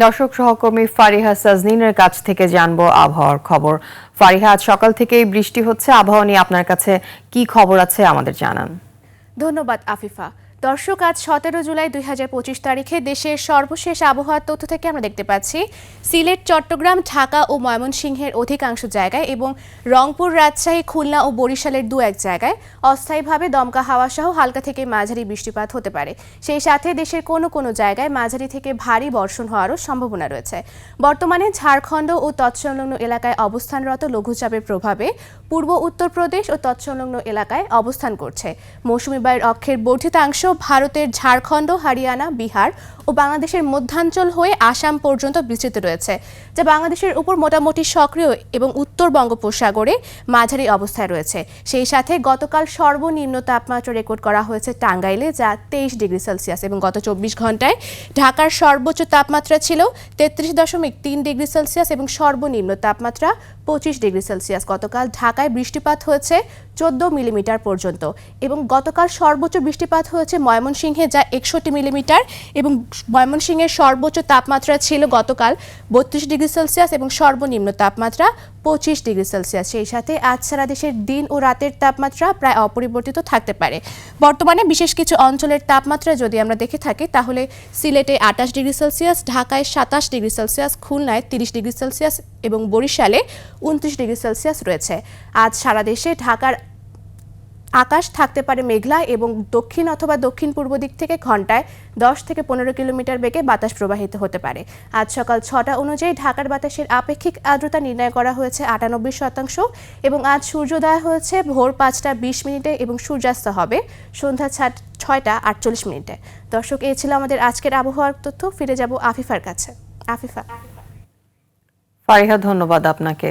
দর্শক সহকর্মী ফারিহা সাজনিনের কাছ থেকে জানবো আবহাওয়ার খবর। ফারিহা, আজ সকাল থেকেই বৃষ্টি হচ্ছে, আবহাওয়া নিয়ে আপনার কাছে কি খবর আছে আমাদের জানান। ধন্যবাদ আফিফা। দর্শক, আজ 17 জুলাই 2025 তারিখে দেশের সর্বশেষ আবহাওয়ার তথ্য থেকে আমরা দেখতে পাচ্ছি সিলেট, চট্টগ্রাম, ঢাকা ও ময়মনসিংহের অধিকাংশ জায়গায় এবং রংপুর, রাজশাহী, খুলনা ও বরিশালের দু এক জায়গায় অস্থায়ীভাবে দমকা হাওয়া সহ হালকা থেকে মাঝারি বৃষ্টিপাত হতে পারে। সেই সাথে দেশের কোনো কোনো জায়গায় মাঝারি থেকে ভারী বর্ষণ হওয়ারও সম্ভাবনা রয়েছে। বর্তমানে ঝাড়খণ্ড ও তৎসংলগ্ন এলাকায় অবস্থানরত লঘুচাপের প্রভাবে পূর্ব উত্তরপ্রদেশ ও তৎসংলগ্ন এলাকায় অবস্থান করছে। মৌসুমী বায়ুর অক্ষের বর্ধিতাংশ ভারতের ঝাড়খণ্ড, হরিয়ানা, বিহার ও বাংলাদেশের মধ্যাঞ্চল হয়ে আসাম পর্যন্ত বিস্তৃত রয়েছে, যা বাংলাদেশের উপর মোটামুটি সক্রিয় এবং উত্তর বঙ্গোপসাগরে মাঝারি অবস্থায় রয়েছে। সেই সাথে গতকাল সর্বনিম্ন তাপমাত্রা রেকর্ড করা হয়েছে টাঙ্গাইলে, যা 23 ডিগ্রি সেলসিয়াস, এবং গত 24 ঘন্টায় ঢাকার সর্বোচ্চ তাপমাত্রা ছিল 33.3 ডিগ্রি সেলসিয়াস এবং সর্বনিম্ন তাপমাত্রা 25 ডিগ্রি সেলসিয়াস। গতকাল ঢাকায় বৃষ্টিপাত হয়েছে 14 মিলিমিটার পর্যন্ত এবং গতকাল সর্বোচ্চ বৃষ্টিপাত হয়েছে ময়মনসিংহে, যা 61 মিলিমিটার, এবং ময়মনসিংহের সর্বোচ্চ তাপমাত্রা ছিল গতকাল 32 ডিগ্রি সেলসিয়াস এবং সর্বনিম্ন তাপমাত্রা 25 ডিগ্রি সেলসিয়াস। সেই সাথে আজ সারা দেশের দিন ও রাতের তাপমাত্রা প্রায় অপরিবর্তিত থাকতে পারে। বর্তমানে বিশেষ কিছু অঞ্চলের তাপমাত্রা যদি আমরা দেখে থাকি, তাহলে সিলেটে 28 ডিগ্রি সেলসিয়াস, ঢাকায় 27 ডিগ্রি সেলসিয়াস, খুলনায় 30 ডিগ্রি সেলসিয়াস এবং বরিশালে 29 ডিগ্রি সেলসিয়াস রয়েছে। আজ সারা দেশে ঢাকার আকাশ থাকতে পারে মেঘলা এবং দক্ষিণ অথবা দক্ষিণ পূর্ব দিক থেকে ঘন্টায় 10 থেকে 15 কিলোমিটার বেগে বাতাস প্রবাহিত হতে পারে। আজ সকাল 6টা অনুযায়ী ঢাকার বাতাসের আপেক্ষিক আর্দ্রতা নির্ণয় করা হয়েছে 98% এবং আজ সূর্যোদয় হয়েছে ভোর 5টা 20 মিনিটে এবং সূর্যাস্ত হবে সন্ধ্যা 6টা 48 মিনিটে। দর্শক, এই ছিল আমাদের আজকের আবহাওয়ার তথ্য। ফিরে যাব আফিফার কাছে। আফিফা। ফারিহা, ধন্যবাদ আপনাকে।